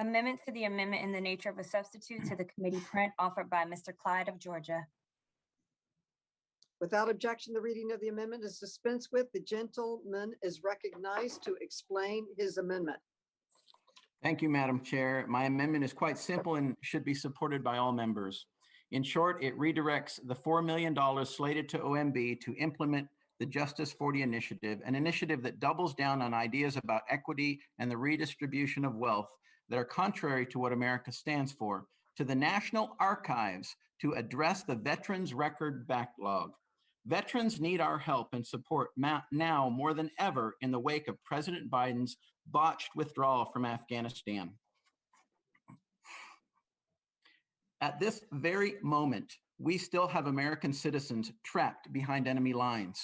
Amendments to the amendment in the nature of a substitute to the committee print offered by Mr. Clyde of Georgia. Without objection, the reading of the amendment is dispensed with. The gentleman is recognized to explain his amendment. Thank you, Madam Chair. My amendment is quite simple and should be supported by all members. In short, it redirects the $4 million slated to OMB to implement the Justice 40 initiative, an initiative that doubles down on ideas about equity and the redistribution of wealth that are contrary to what America stands for, to the National Archives to address the veterans record backlog. Veterans need our help and support now more than ever in the wake of President Biden's botched withdrawal from Afghanistan. At this very moment, we still have American citizens trapped behind enemy lines.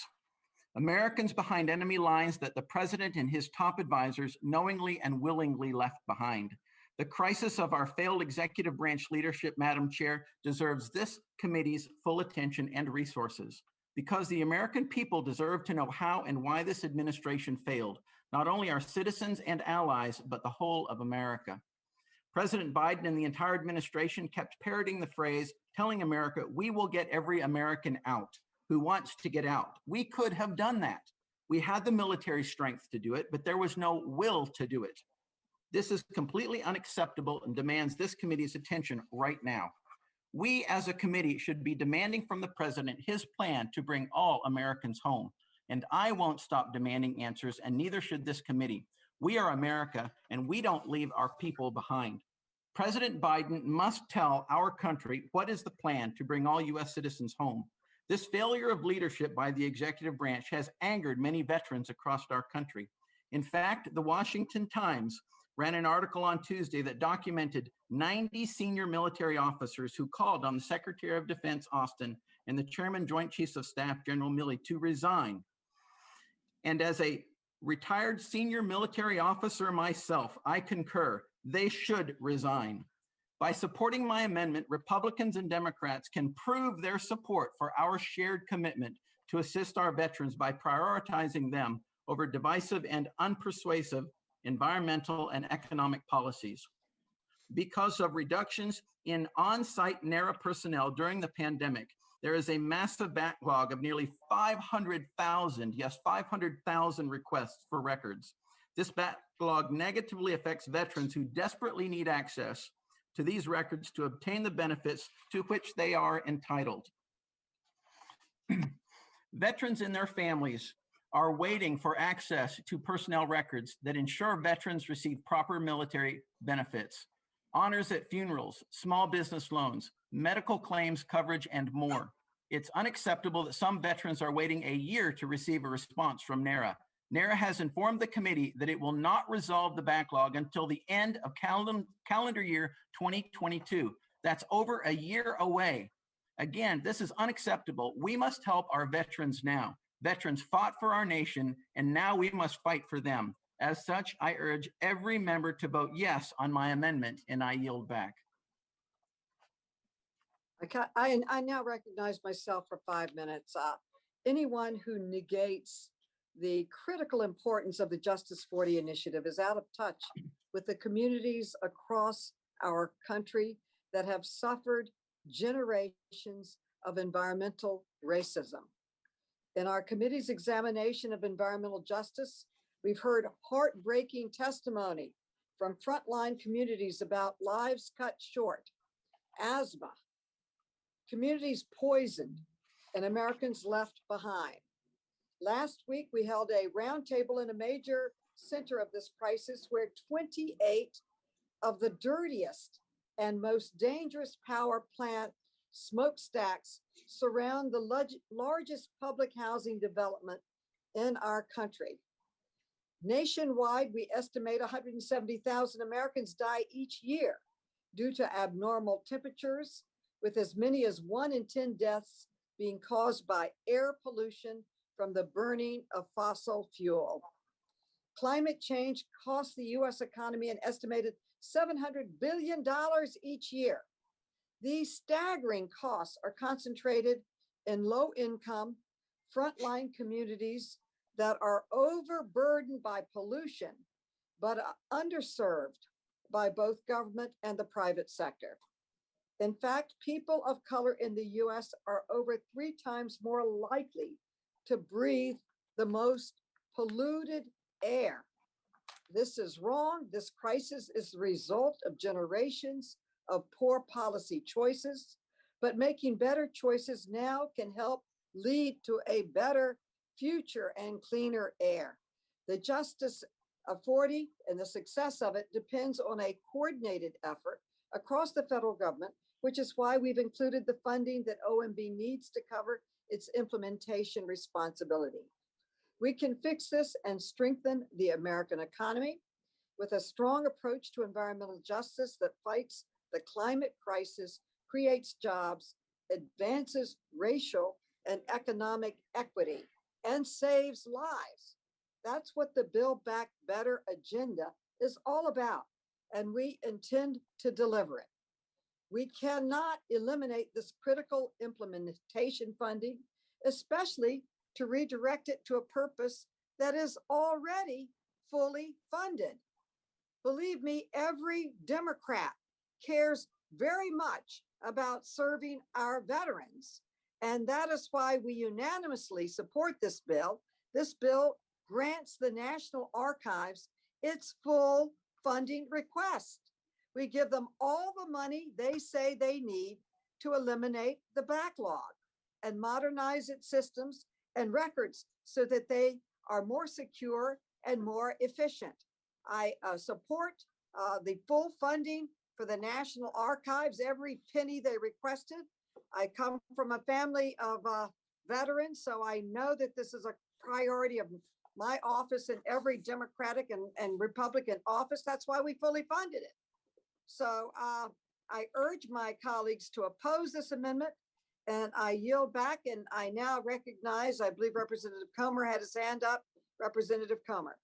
Americans behind enemy lines that the president and his top advisors knowingly and willingly left behind. The crisis of our failed executive branch leadership, Madam Chair, deserves this committee's full attention and resources, because the American people deserve to know how and why this administration failed, not only our citizens and allies, but the whole of America. President Biden and the entire administration kept parroting the phrase, telling America, we will get every American out who wants to get out. We could have done that. We had the military strength to do it, but there was no will to do it. This is completely unacceptable and demands this committee's attention right now. We as a committee should be demanding from the president his plan to bring all Americans home. And I won't stop demanding answers, and neither should this committee. We are America, and we don't leave our people behind. President Biden must tell our country what is the plan to bring all U.S. citizens home. This failure of leadership by the executive branch has angered many veterans across our country. In fact, the Washington Times ran an article on Tuesday that documented 90 senior military officers who called on the Secretary of Defense, Austin, and the Chairman Joint Chiefs of Staff, General Milley, to resign. And as a retired senior military officer myself, I concur, they should resign. By supporting my amendment, Republicans and Democrats can prove their support for our shared commitment to assist our veterans by prioritizing them over divisive and unpersuasive environmental and economic policies. Because of reductions in on-site NARA personnel during the pandemic, there is a massive backlog of nearly 500,000, yes, 500,000 requests for records. This backlog negatively affects veterans who desperately need access to these records to obtain the benefits to which they are entitled. Veterans and their families are waiting for access to personnel records that ensure veterans receive proper military benefits, honors at funerals, small business loans, medical claims coverage, and more. It's unacceptable that some veterans are waiting a year to receive a response from NARA. NARA has informed the committee that it will not resolve the backlog until the end of calendar year 2022. That's over a year away. Again, this is unacceptable. We must help our veterans now. Veterans fought for our nation, and now we must fight for them. As such, I urge every member to vote yes on my amendment, and I yield back. I now recognize myself for 5 minutes. Anyone who negates the critical importance of the Justice 40 initiative is out of touch with the communities across our country that have suffered generations of environmental racism. In our committee's examination of environmental justice, we've heard heartbreaking testimony from frontline communities about lives cut short, asthma, communities poisoned, and Americans left behind. Last week, we held a roundtable in a major center of this crisis where 28 of the dirtiest and most dangerous power plant smokestacks surround the largest public housing development in our country. Nationwide, we estimate 170,000 Americans die each year due to abnormal temperatures, with as many as 1 in 10 deaths being caused by air pollution from the burning of fossil fuel. Climate change costs the U.S. economy an estimated $700 billion each year. These staggering costs are concentrated in low-income, frontline communities that are overburdened by pollution, but underserved by both government and the private sector. In fact, people of color in the US are over 3 times more likely to breathe the most polluted air. This is wrong. This crisis is the result of generations of poor policy choices, but making better choices now can help lead to a better future and cleaner air. The Justice of 40 and the success of it depends on a coordinated effort across the federal government, which is why we've included the funding that OMB needs to cover its implementation responsibility. We can fix this and strengthen the American economy with a strong approach to environmental justice that fights the climate crisis, creates jobs, advances racial and economic equity, and saves lives. That's what the Build Back Better agenda is all about, and we intend to deliver it. We cannot eliminate this critical implementation funding, especially to redirect it to a purpose that is already fully funded. Believe me, every Democrat cares very much about serving our veterans. And that is why we unanimously support this bill. This bill grants the National Archives its full funding request. We give them all the money they say they need to eliminate the backlog and modernize its systems and records so that they are more secure and more efficient. I support the full funding for the National Archives, every penny they requested. I come from a family of veterans, so I know that this is a priority of my office and every Democratic and Republican office. That's why we fully funded it. So I urge my colleagues to oppose this amendment, and I yield back, and I now recognize, I believe Representative Comer had his hand up. Representative Comer.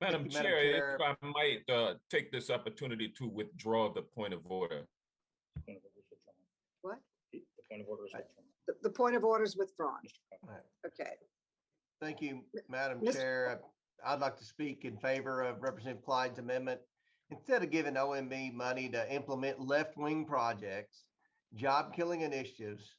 Madam Chair, if I might take this opportunity to withdraw the point of order. What? The point of order is withdrawn. The point of order is withdrawn. Okay. Thank you, Madam Mr. Chair. I'd like to speak in favor of Representative Clyde's amendment. Instead of giving OMB money to implement left-wing projects, job-killing initiatives,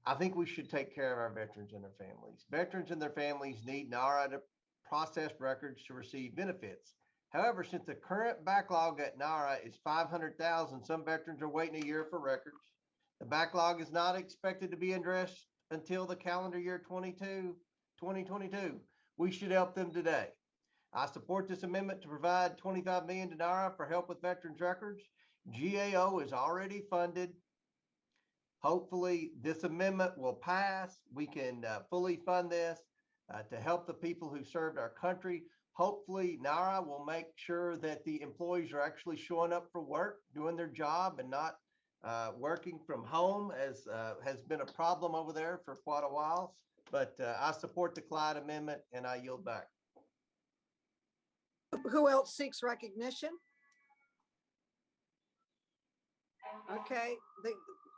I think we should take care of our veterans and their families. Veterans and their families need NARA to process records to receive benefits. However, since the current backlog at NARA is 500,000, some veterans are waiting a year for records. The backlog is not expected to be addressed until the calendar year 2022. We should help them today. I support this amendment to provide $25 million to NARA for help with veterans records. GAO is already funded. Hopefully this amendment will pass. We can fully fund this to help the people who served our country. Hopefully NARA will make sure that the employees are actually showing up for work, doing their job, and not working from home, as has been a problem over there for quite a while. But I support the Clyde amendment, and I yield back. Who else seeks recognition? Okay,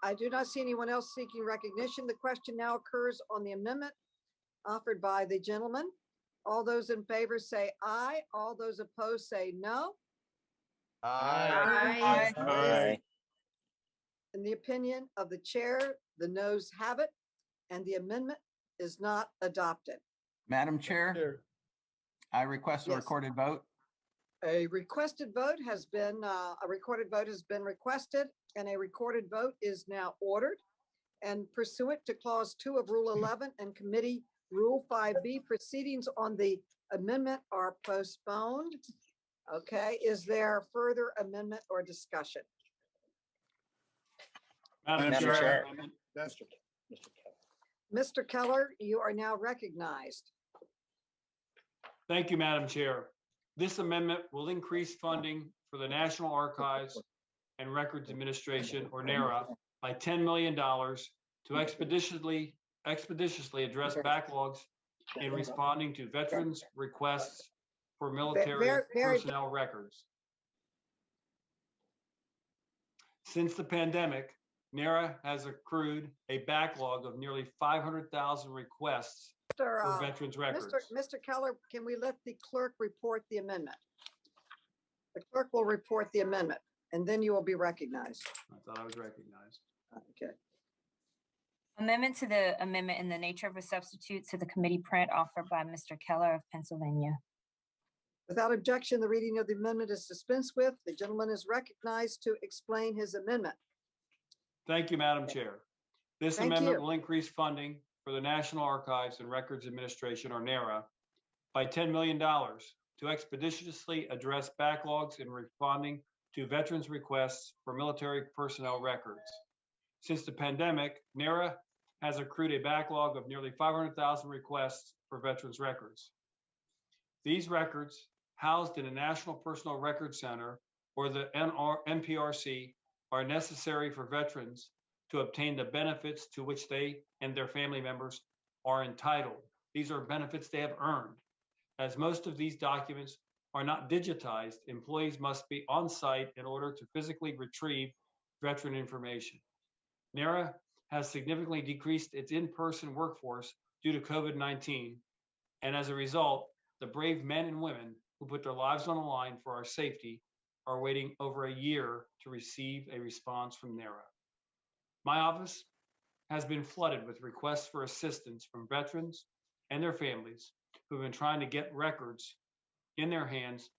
I do not see anyone else seeking recognition. The question now occurs on the amendment offered by the gentleman. All those in favor say aye. All those opposed say no. Aye. Aye. In the opinion of the chair, the noes have it, and the amendment is not adopted. Madam Chair, I request a Yes. recorded vote. A requested vote has been, a recorded vote has been requested, and a recorded vote is now ordered. And pursuant to clause 2 of Rule 11 and Committee Rule 5B, proceedings on the amendment are postponed. Okay, is there further amendment or discussion? Madam Chair. Mr. Keller, you are now recognized. Thank you, Madam Chair. This amendment will increase funding for the National Archives and Records Administration, or NARA, by $10 million to expeditiously address backlogs in responding to veterans' requests for military personnel records. Since the pandemic, NARA has accrued a backlog of nearly 500,000 requests for veterans records. Mr. Keller, can we let the clerk report the amendment? The clerk will report the amendment, and then you will be recognized. I thought I was recognized. Okay. Amendment to the amendment in the nature of a substitute to the committee print offered by Mr. Keller of Pennsylvania. Without objection, the reading of the amendment is dispensed with. The gentleman is recognized to explain his amendment. Thank you, Madam Chair. This Thank amendment you. will increase funding for the National Archives and Records Administration, or NARA, by $10 million to expeditiously address backlogs in responding to veterans' requests for military personnel records. Since the pandemic, NARA has accrued a backlog of nearly 500,000 requests for veterans' records. These records, housed in a National Personal Records Center or the NPRC, are necessary for veterans to obtain the benefits to which they and their family members are entitled. These are benefits they have earned. As most of these documents are not digitized, employees must be on site in order to physically retrieve veteran information. NARA has significantly decreased its in-person workforce due to COVID-19, and as a result, the brave men and women who put their lives on the line for our safety are waiting over a year to receive a response from NARA. My office has been flooded with requests for assistance from veterans and their families who've been trying to get records in their hands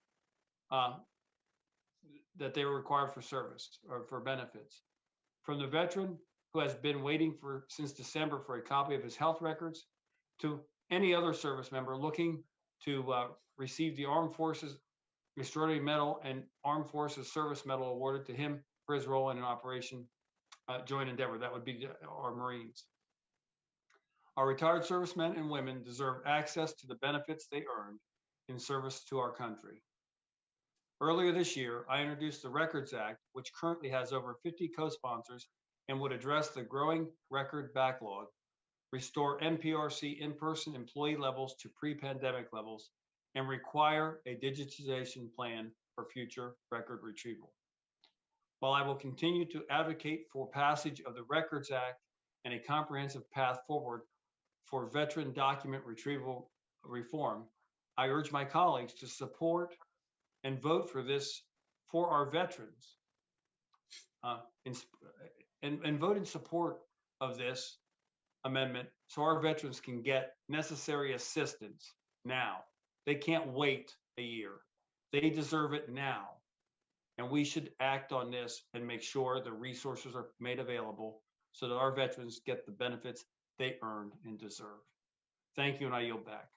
that they were required for service or for benefits. From the veteran who has been waiting since December for a copy of his health records, to any other service member looking to receive the Armed Forces Extraordinary Medal and Armed Forces Service Medal awarded to him for his role in an Operation Joint Endeavor. That would be our Marines. Our retired servicemen and women deserve access to the benefits they earned in service to our country. Earlier this year, I introduced the Records Act, which currently has over 50 co-sponsors and would address the growing record backlog, restore NPRC in-person employee levels to pre-pandemic levels, and require a digitization plan for future record retrieval. While I will continue to advocate for passage of the Records Act and a comprehensive path forward for veteran document retrieval reform, I urge my colleagues to support and vote for this for our veterans, and vote in support of this amendment so our veterans can get necessary assistance now. They can't wait a year. They deserve it now. And we should act on this and make sure the resources are made available so that our veterans get the benefits they earned and deserve. Thank you, and I yield back.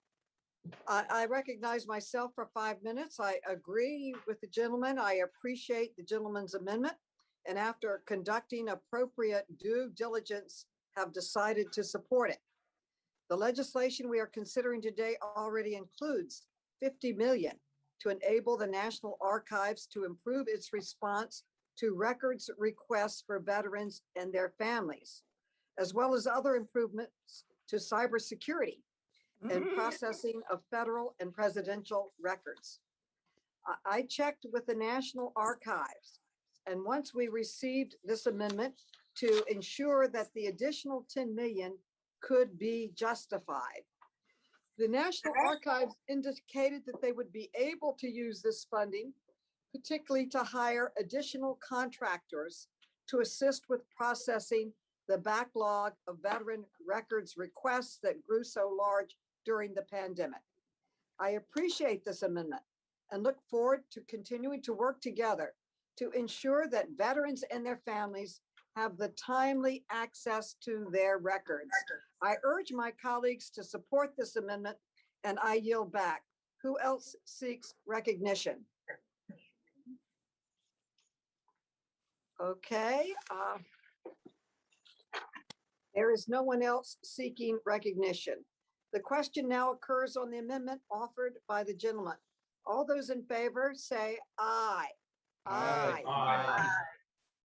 I recognize myself for 5 minutes. I agree with the gentleman. I appreciate the gentleman's amendment. And after conducting appropriate due diligence, have decided to support it. The legislation we are considering today already includes $50 million to enable the National Archives to improve its response to records requests for veterans and their families, as well as other improvements to cybersecurity and processing of federal and presidential records. I checked with the National Archives, and once we received this amendment to ensure that the additional 10 million could be justified, the National Archives indicated that they would be able to use this funding, particularly to hire additional contractors to assist with processing the backlog of veteran records requests that grew so large during the pandemic. I appreciate this amendment and look forward to continuing to work together to ensure that veterans and their families have the timely access to their records. I urge my colleagues to support this amendment, and I yield back. Who else seeks recognition? Okay. There is no one else seeking recognition. The question now occurs on the amendment offered by the gentleman. All those in favor say aye. Aye. Aye.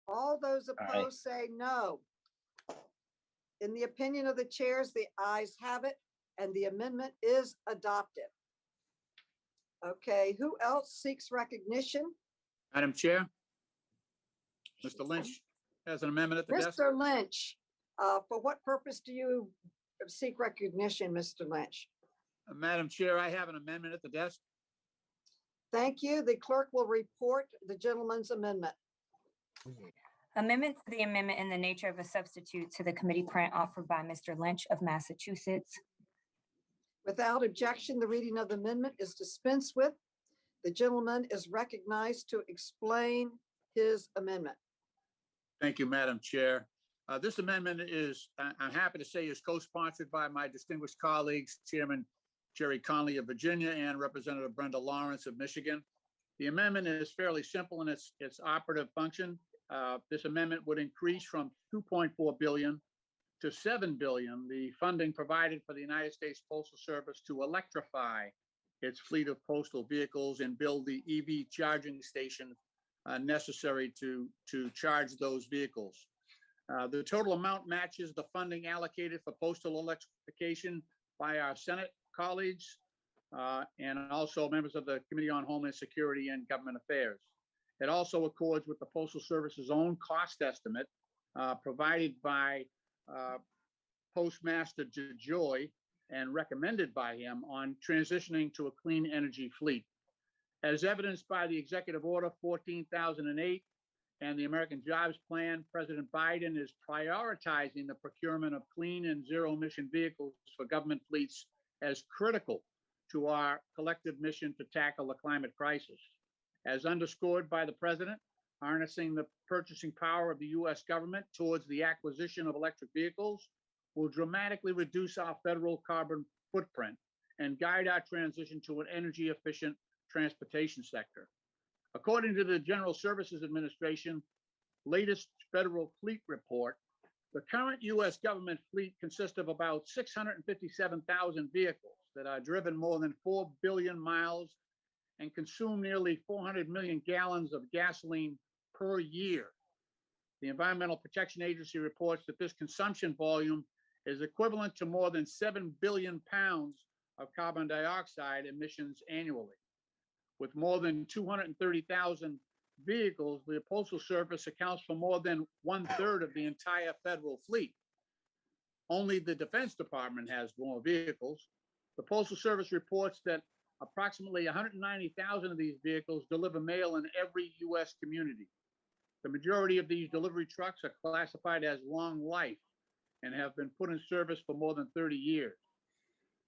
All those opposed say no. In the opinion of the chairs, the ayes have it, and the amendment is adopted. Okay, who else seeks recognition? Madam Chair, Mr. Lynch has an amendment at the desk. Mr. Lynch, for what purpose do you seek recognition, Mr. Lynch? Madam Chair, I have an amendment at the desk. Thank you. The clerk will report the gentleman's amendment. Amendment to the amendment in the nature of a substitute to the committee print offered by Mr. Lynch of Massachusetts. Without objection, the reading of the amendment is dispensed with. The gentleman is recognized to explain his amendment. Thank you, Madam Chair. This amendment is, I'm happy to say, is co-sponsored by my distinguished colleagues, Chairman Jerry Conley of Virginia and Representative Brenda Lawrence of Michigan. The amendment is fairly simple in its operative function. This amendment would increase from 2.4 billion to 7 billion, the funding provided for the United States Postal Service to electrify its fleet of postal vehicles and build the EV charging stations necessary to charge those vehicles. The total amount matches the funding allocated for postal electrification by our Senate colleagues and also members of the Committee on Homeland Security and Government Affairs. It also accords with the Postal Service's own cost estimate provided by Postmaster DeJoy and recommended by him on transitioning to a clean energy fleet. As evidenced by the Executive Order 14,008 and the American Jobs Plan, President Biden is prioritizing the procurement of clean and zero emission vehicles for government fleets as critical to our collective mission to tackle the climate crisis. As underscored by the President, harnessing the purchasing power of the U.S. government towards the acquisition of electric vehicles will dramatically reduce our federal carbon footprint and guide our transition to an energy efficient transportation sector. According to the General Services Administration latest federal fleet report, the current U.S. government fleet consists of about 657,000 vehicles that are driven more than 4 billion miles and consume nearly 400 million gallons of gasoline per year. The Environmental Protection Agency reports that this consumption volume is equivalent to more than 7 billion pounds of carbon dioxide emissions annually. With more than 230,000 vehicles, the Postal Service accounts for more than 1/3 of the entire federal fleet. Only the Defense Department has more vehicles. The Postal Service reports that approximately 190,000 of these vehicles deliver mail in every U.S. community. The majority of these delivery trucks are classified as long life and have been put in service for more than 30 years.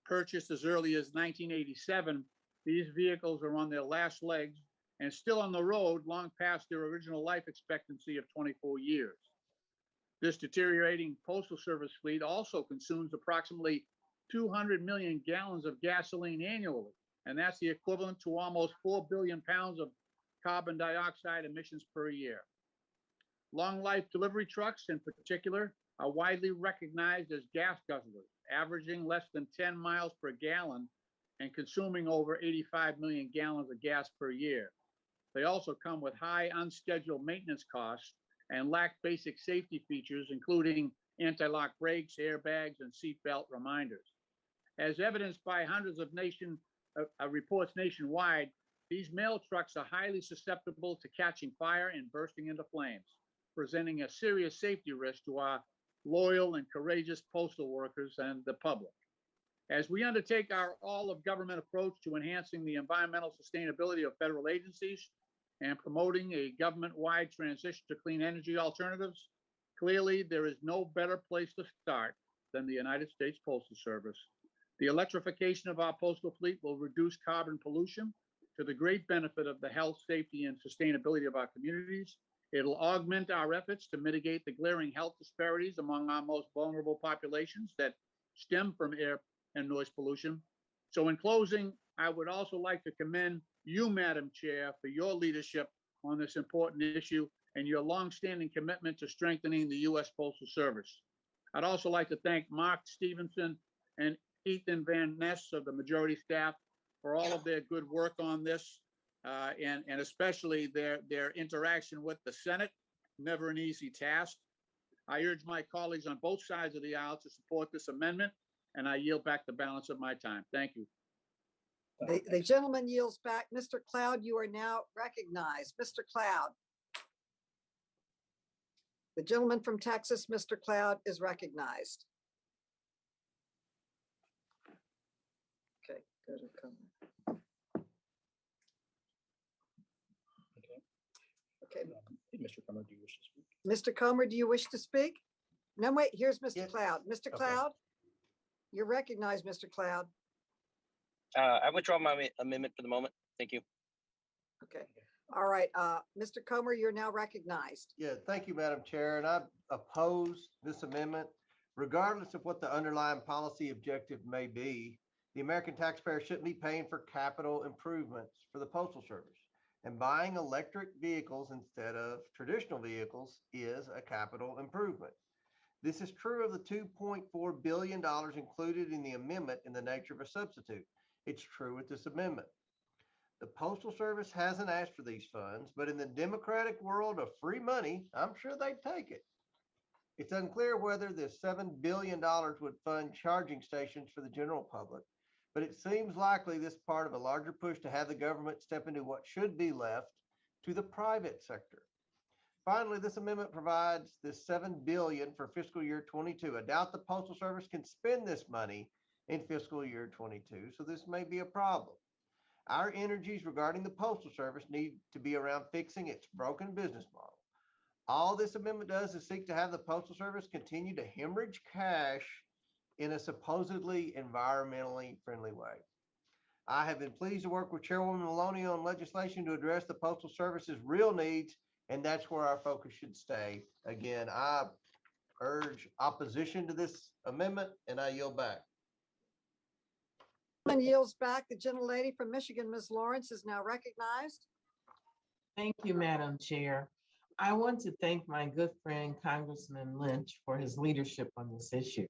Purchased as early as 1987, these vehicles are on their last legs and still on the road long past their original life expectancy of 24 years. This deteriorating Postal Service fleet also consumes approximately 200 million gallons of gasoline annually, and that's the equivalent to almost 4 billion pounds of carbon dioxide emissions per year. Long life delivery trucks in particular are widely recognized as gas guzzlers, averaging less than 10 miles per gallon and consuming over 85 million gallons of gas per year. They also come with high unscheduled maintenance costs and lack basic safety features, including anti-lock brakes, airbags, and seatbelt reminders. As evidenced by hundreds of reports nationwide, these mail trucks are highly susceptible to catching fire and bursting into flames, presenting a serious safety risk to our loyal and courageous postal workers and the public. As we undertake our all-of-government approach to enhancing the environmental sustainability of federal agencies and promoting a government-wide transition to clean energy alternatives, clearly there is no better place to start than the United States Postal Service. The electrification of our postal fleet will reduce carbon pollution to the great benefit of the health, safety, and sustainability of our communities. It'll augment our efforts to mitigate the glaring health disparities among our most vulnerable populations that stem from air and noise pollution. So in closing, I would also like to commend you, Madam Chair, for your leadership on this important issue and your longstanding commitment to strengthening the U.S. Postal Service. I'd also like to thank Mark Stevenson and Ethan Van Ness of the majority staff for all of their good work on this, and especially their interaction with the Senate. Never an easy task. I urge my colleagues on both sides of the aisle to support this amendment, and I yield back the balance of my time. Thank you. The gentleman yields back. Mr. Cloud, you are now recognized. Mr. Cloud. The gentleman from Texas, Mr. Cloud, is recognized. Okay, go to comment. Okay. Mr. Comer, do you wish to speak? Mr. Comer, do you wish to speak? No, wait, here's Mr. Yes. Cloud. Mr. Okay. Cloud? You're recognized, Mr. Cloud. I withdraw my amendment for the moment. Thank you. Okay. All right. Mr. Comer, you're now recognized. Yeah, thank you, Madam Chair, and I oppose this amendment. Regardless of what the underlying policy objective may be, the American taxpayer shouldn't be paying for capital improvements for the Postal Service. And buying electric vehicles instead of traditional vehicles is a capital improvement. This is true of the $2.4 billion included in the amendment in the nature of a substitute. It's true with this amendment. The Postal Service hasn't asked for these funds, but in the democratic world of free money, I'm sure they'd take it. It's unclear whether this $7 billion would fund charging stations for the general public, but it seems likely this part of a larger push to have the government step into what should be left to the private sector. Finally, this amendment provides this $7 billion for fiscal year 22. I doubt the Postal Service can spend this money in fiscal year 22, so this may be a problem. Our energies regarding the Postal Service need to be around fixing its broken business model. All this amendment does is seek to have the Postal Service continue to hemorrhage cash in a supposedly environmentally friendly way. I have been pleased to work with Chairwoman Maloney on legislation to address the Postal Service's real needs, and that's where our focus should stay. Again, I urge opposition to this amendment, and I yield back. Yields back. The gentlelady from Michigan, Ms. Lawrence, is now recognized. Thank you, Madam Chair. I want to thank my good friend, Congressman Lynch, for his leadership on this issue.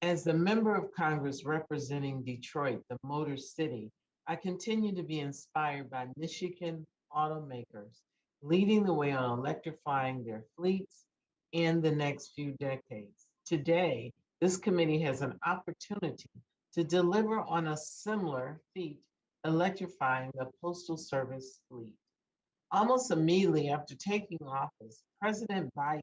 As a member of Congress representing Detroit, the Motor City, I continue to be inspired by Michigan automakers leading the way on electrifying their fleets in the next few decades. Today, this committee has an opportunity to deliver on a similar feat, electrifying the Postal Service fleet. Almost immediately after taking office, President Biden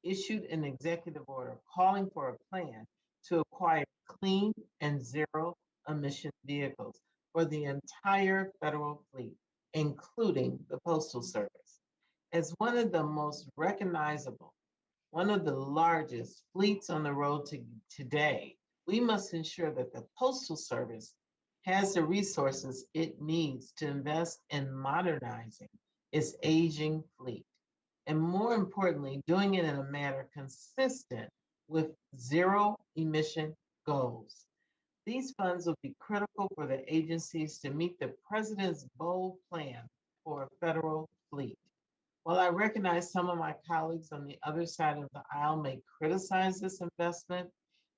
issued an executive order calling for a plan to acquire clean and zero emission vehicles for the entire federal fleet, including the Postal Service. As one of the most recognizable, one of the largest fleets on the road today, we must ensure that the Postal Service has the resources it needs to invest in modernizing its aging fleet, and more importantly, doing it in a manner consistent with zero emission goals. These funds will be critical for the agencies to meet the President's bold plan for a federal fleet. While I recognize some of my colleagues on the other side of the aisle may criticize this investment,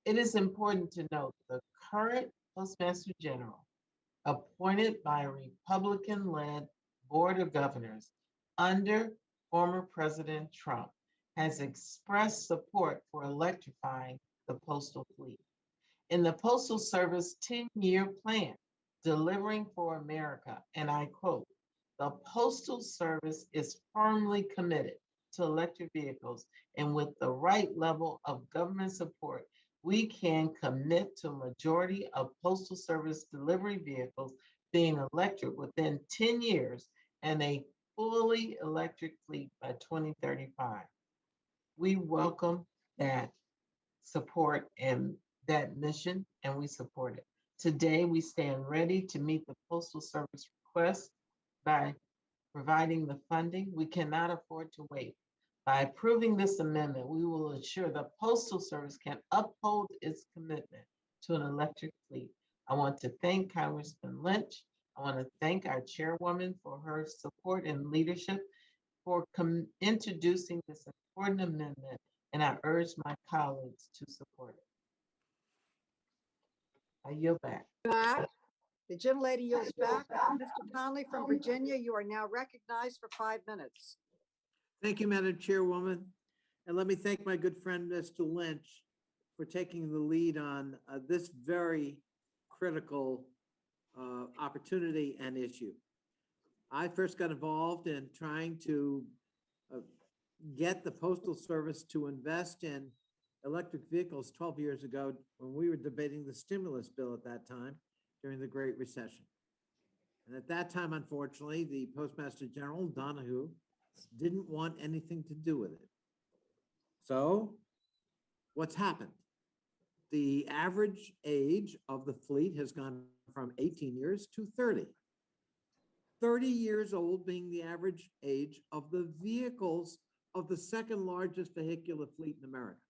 it is important to note the current Postmaster General, appointed by a Republican-led Board of Governors under former President Trump, has expressed support for electrifying the postal fleet. In the Postal Service 10-year plan, Delivering for America, and I quote, "The Postal Service is firmly committed to electric vehicles, and with the right level of government support, we can commit to a majority of Postal Service delivery vehicles being electric within 10 years and a fully electric fleet by 2035. We welcome that support and that mission, and we support it. Today, we stand ready to meet the Postal Service request by providing the funding. We cannot afford to wait. By approving this amendment, we will ensure the Postal Service can uphold its commitment to an electric fleet. I want to thank Congressman Lynch. I want to thank our chairwoman for her support and leadership for introducing this important amendment, and I urge my colleagues to support it. I yield back. Back. The gentlelady yields back. Mr. Conley from Virginia, you are now recognized for 5 minutes. Thank you, Madam Chairwoman. And let me thank my good friend, Mr. Lynch, for taking the lead on this very critical opportunity and issue. I first got involved in trying to get the Postal Service to invest in electric vehicles 12 years ago when we were debating the stimulus bill at that time during the Great Recession. And at that time, unfortunately, the Postmaster General, Donahue, didn't want anything to do with it. So what's happened? The average age of the fleet has gone from 18 years to 30. 30 years old being the average age of the vehicles of the second largest vehicular fleet in America.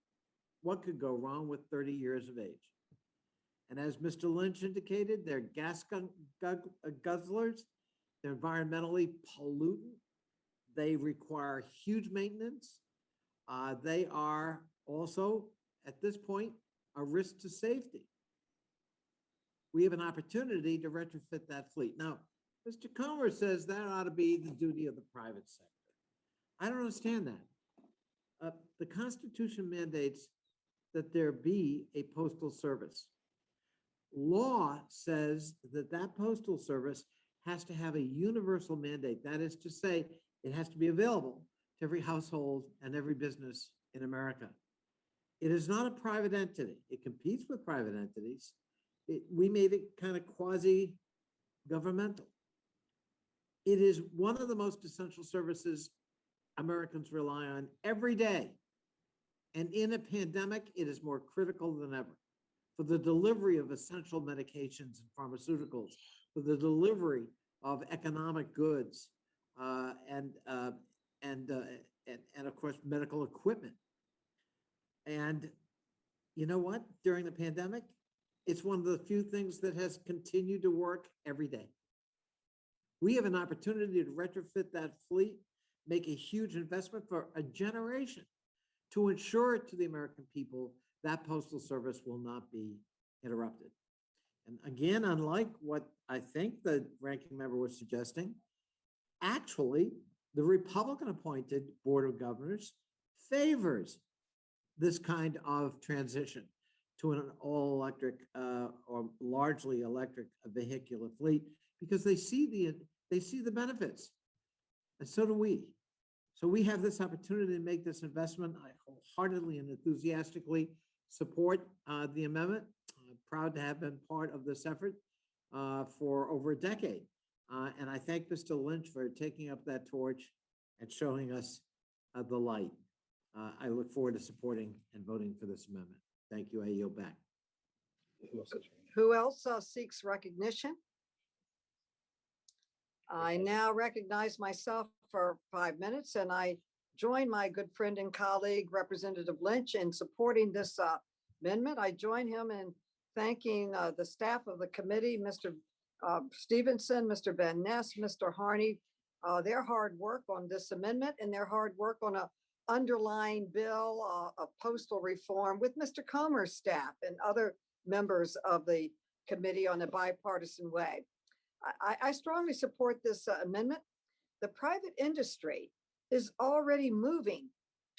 What could go wrong with 30 years of age? And as Mr. Lynch indicated, they're gas guzzlers, they're environmentally pollutant, they require huge maintenance. They are also, at this point, a risk to safety. We have an opportunity to retrofit that fleet. Now, Mr. Comer says that ought to be the duty of the private sector. I don't understand that. The Constitution mandates that there be a postal service. Law says that that postal service has to have a universal mandate. That is to say, it has to be available to every household and every business in America. It is not a private entity. It competes with private entities. We made it kind of quasi-governmental. It is one of the most essential services Americans rely on every day. And in a pandemic, it is more critical than ever for the delivery of essential medications and pharmaceuticals, for the delivery of economic goods, and of course, medical equipment. And you know what? During the pandemic, it's one of the few things that has continued to work every day. We have an opportunity to retrofit that fleet, make a huge investment for a generation to ensure to the American people that postal service will not be interrupted. And again, unlike what I think the ranking member was suggesting, actually, the Republican-appointed Board of Governors favors this kind of transition to an all-electric or largely electric vehicular fleet because they see the benefits, and so do we. So we have this opportunity to make this investment. I wholeheartedly and enthusiastically support the amendment. I'm proud to have been part of this effort for over a decade. And I thank Mr. Lynch for taking up that torch and showing us the light. I look forward to supporting and voting for this amendment. Thank you. I yield back. Who else seeks recognition? I now recognize myself for 5 minutes, and I join my good friend and colleague, Representative Lynch, in supporting this amendment. I join him in thanking the staff of the committee, Mr. Stevenson, Mr. Van Ness, Mr. Harney, their hard work on this amendment and their hard work on a underlying bill of postal reform with Mr. Comer's staff and other members of the committee on a bipartisan way. I strongly support this amendment. The private industry is already moving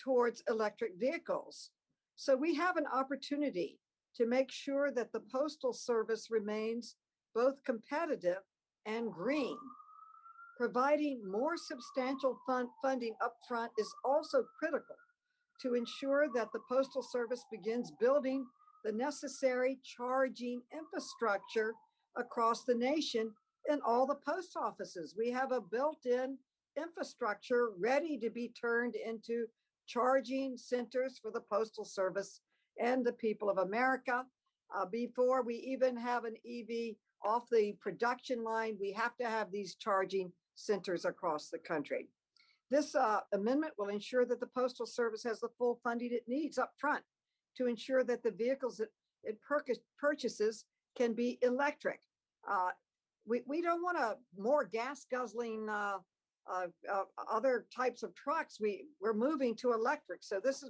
towards electric vehicles. So we have an opportunity to make sure that the Postal Service remains both competitive and green. Providing more substantial funding upfront is also critical to ensure that the Postal Service begins building the necessary charging infrastructure across the nation in all the post offices. We have a built-in infrastructure ready to be turned into charging centers for the Postal Service and the people of America. Before we even have an EV off the production line, we have to have these charging centers across the country. This amendment will ensure that the Postal Service has the full funding it needs up front to ensure that the vehicles that it purchases can be electric. We don't want more gas guzzling other types of trucks. We're moving to electric. So this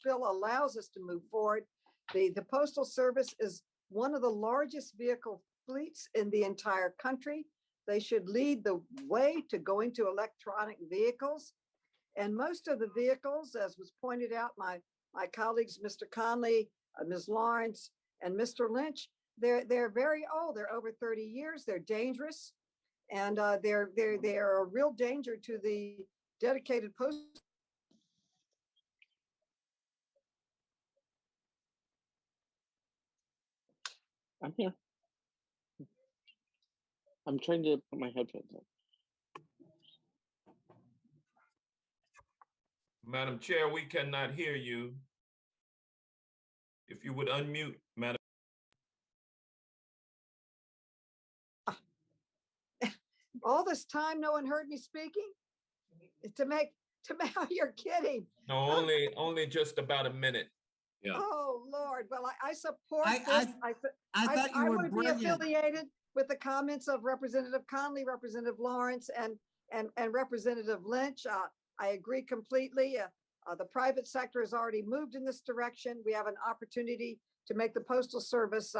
bill allows us to move forward. The Postal Service is one of the largest vehicle fleets in the entire country. They should lead the way to going to electronic vehicles. And most of the vehicles, as was pointed out, my colleagues, Mr. Conley, Ms. Lawrence, and Mr. Lynch, they're very old. They're over 30 years. They're dangerous, and they're a real danger to the dedicated post. I'm here. I'm trying to put my headphones on. Madam Chair, we cannot hear you. If you would unmute, Madam. All this time, no one heard me speaking? You're kidding. No, only just about a minute. Yeah. Oh, Lord. Well, I support I this. thought you I were want to be brilliant. affiliated with the comments of Representative Conley, Representative Lawrence, and Representative Lynch. I agree completely. The private sector has already moved in this direction. We have an opportunity to make the Postal Service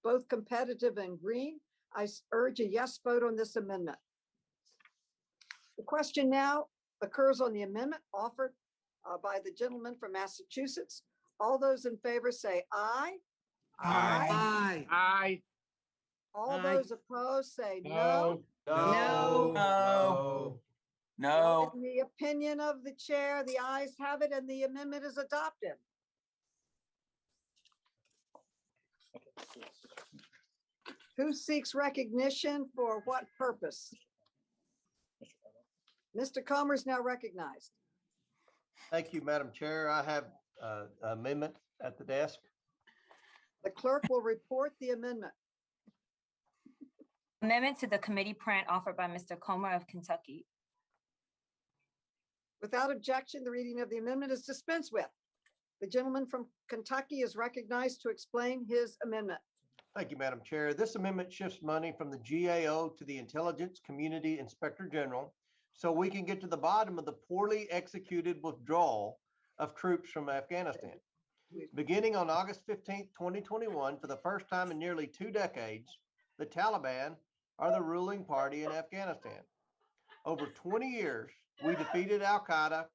both competitive and green. I urge a yes vote on this amendment. The question now occurs on the amendment offered by the gentleman from Massachusetts. All those in favor say aye. Aye. Aye. All Aye. those opposed say no. No. No. Well, in the opinion of the chair, the ayes have it and the amendment is adopted. Who seeks recognition for what purpose? Mr. Comer is now recognized. Thank you, Madam Chair. I have an amendment at the desk. The clerk will report the amendment. Amendment to the committee print offered by Mr. Comer of Kentucky. Without objection, the reading of the amendment is dispensed with. The gentleman from Kentucky is recognized to explain his amendment. Thank you, Madam Chair. This amendment shifts money from the GAO to the Intelligence Community Inspector General so we can get to the bottom of the poorly executed withdrawal of troops from Afghanistan. Beginning on August 15th, 2021, for the first time in nearly 2 decades, the Taliban are the ruling party in Afghanistan. Over 20 years, we defeated Al-Qaeda,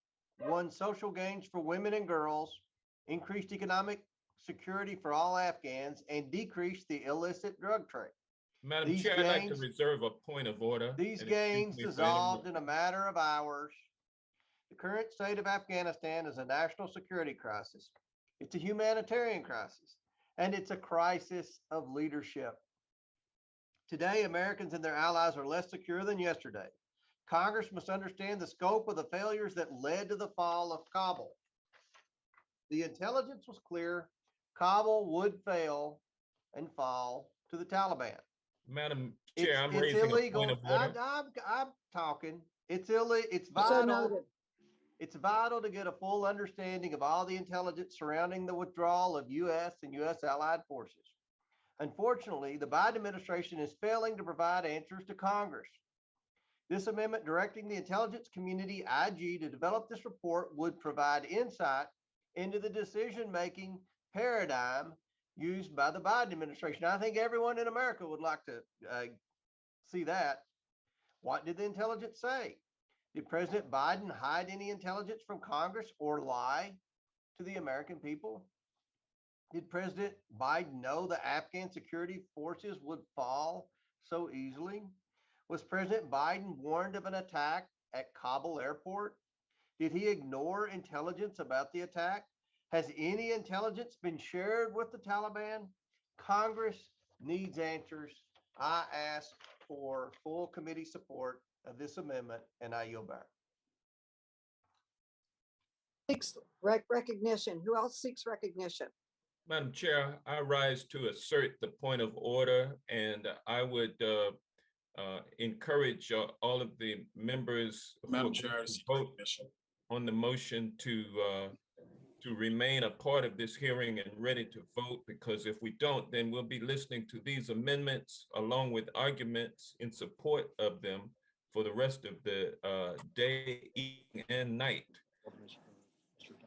won social gains for women and girls, increased economic security for all Afghans, and decreased the illicit drug trade. Madam Chair, I'd like to reserve a point of order. These gains dissolved in a matter of hours. The current state of Afghanistan is a national security crisis. It's a humanitarian crisis, and it's a crisis of leadership. Today, Americans and their allies are less secure than yesterday. Congress must understand the scope of the failures that led to the fall of Kabul. The intelligence was clear. Kabul would fail and fall to the Taliban. Madam Chair, I'm It's raising illegal. a point of order. I'm talking. It's illegal. It's So vital. noted. It's vital to get a full understanding of all the intelligence surrounding the withdrawal of U.S. and U.S. allied forces. Unfortunately, the Biden administration is failing to provide answers to Congress. This amendment directing the intelligence community, IG, to develop this report would provide insight into the decision-making paradigm used by the Biden administration. I think everyone in America would like to see that. What did the intelligence say? Did President Biden hide any intelligence from Congress or lie to the American people? Did President Biden know the Afghan security forces would fall so easily? Was President Biden warned of an attack at Kabul airport? Did he ignore intelligence about the attack? Has any intelligence been shared with the Taliban? Congress needs answers. I ask for full committee support of this amendment, and I yield back. Seeks recognition. Who else seeks recognition? Madam Chair, I rise to assert the point of order, and I would encourage all of the members Madam Chair, to vote on the motion to remain a part of this hearing and ready to vote, because if we don't, then we'll be listening to these amendments along with arguments in support of them for the rest of the day, evening, and night.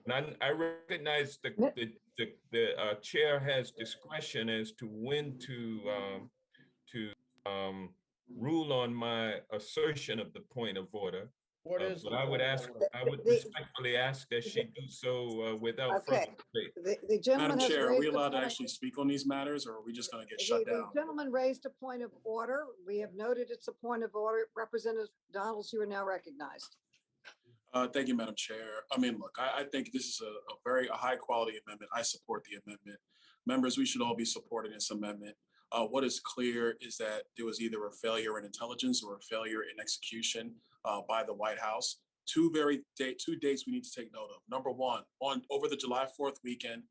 And I recognize the chair has discretion as to when to rule on my assertion of the point of order. But I would respectfully ask that she do so without further debate. The gentleman Madam has Chair, are we raised a allowed to point. actually speak on these matters, or are we just going to get shut The down? gentleman raised a point of order. We have noted it's a point of order. Representative Donalds, you are now recognized. Thank you, Madam Chair. I mean, look, I think this is a very high quality amendment. I support the amendment. Members, we should all be supporting this amendment. What is clear is that there was either a failure in intelligence or a failure in execution by the White House two dates we need to take note of. Number one, over the July 4th weekend,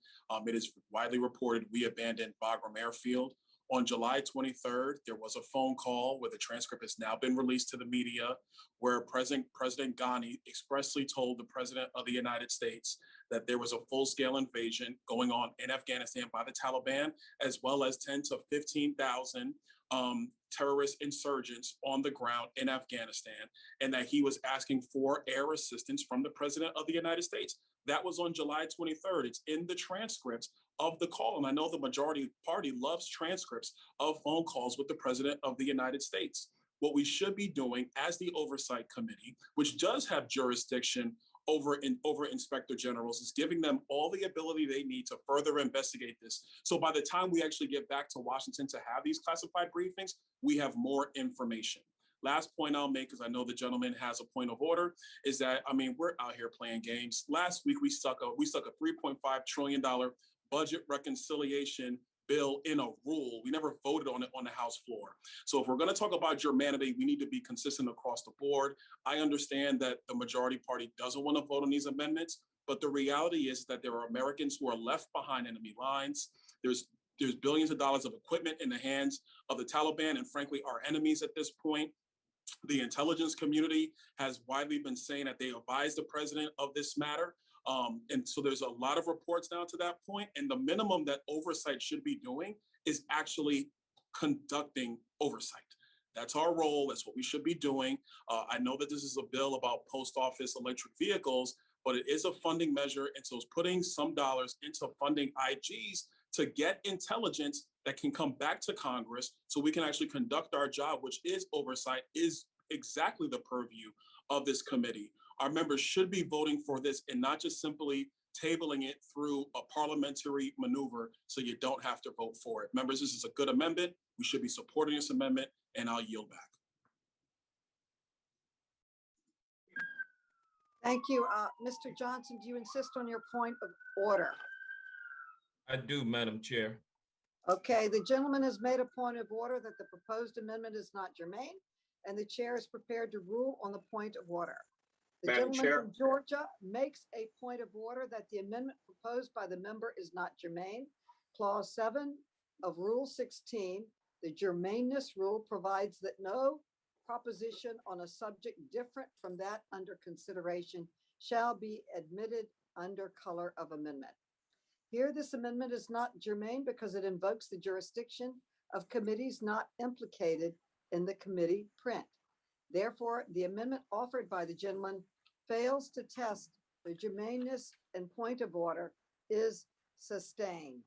it is widely reported we abandoned Bagram Airfield. On July 23rd, there was a phone call where the transcript has now been released to the media, where President Ghani expressly told the President of the United States that there was a full-scale invasion going on in Afghanistan by the Taliban, as well as 10 to 15,000 terrorist insurgents on the ground in Afghanistan, and that he was asking for air assistance from the President of the United States. That was on July 23rd. It's in the transcripts of the call. And I know the majority party loves transcripts of phone calls with the President of the United States. What we should be doing as the Oversight Committee, which does have jurisdiction over inspector generals, is giving them all the ability they need to further investigate this. So by the time we actually get back to Washington to have these classified briefings, we have more information. Last point I'll make, because I know the gentleman has a point of order, is that, I mean, we're out here playing games. Last week, we stuck a $3.5 trillion budget reconciliation bill in a rule. We never voted on it on the House floor. So if we're going to talk about germanity, we need to be consistent across the board. I understand that the majority party doesn't want to vote on these amendments, but the reality is that there are Americans who are left behind enemy lines. There's billions of dollars of equipment in the hands of the Taliban and, frankly, our enemies at this point. The intelligence community has widely been saying that they advise the president of this matter. And so there's a lot of reports now to that point. And the minimum that oversight should be doing is actually conducting oversight. That's our role. That's what we should be doing. I know that this is a bill about post office electric vehicles, but it is a funding measure. And so it's putting some dollars into funding IGs to get intelligence that can come back to Congress so we can actually conduct our job, which is oversight, is exactly the purview of this committee. Our members should be voting for this and not just simply tabling it through a parliamentary maneuver so you don't have to vote for it. Members, this is a good amendment. We should be supporting this amendment, and I'll yield back. Thank you. Mr. Johnson, do you insist on your point of order? I do, Madam Chair. Okay, the gentleman has made a point of order that the proposed amendment is not germane, and the chair is prepared to rule on the point of order. The Madam gentleman Chair. from Georgia makes a point of order that the amendment proposed by the member is not germane. Clause 7 of Rule 16, the germaneness rule, provides that no proposition on a subject different from that under consideration shall be admitted under color of amendment. Here, this amendment is not germane because it invokes the jurisdiction of committees not implicated in the committee print. Therefore, the amendment offered by the gentleman fails to test the germaneness and point of order is sustained.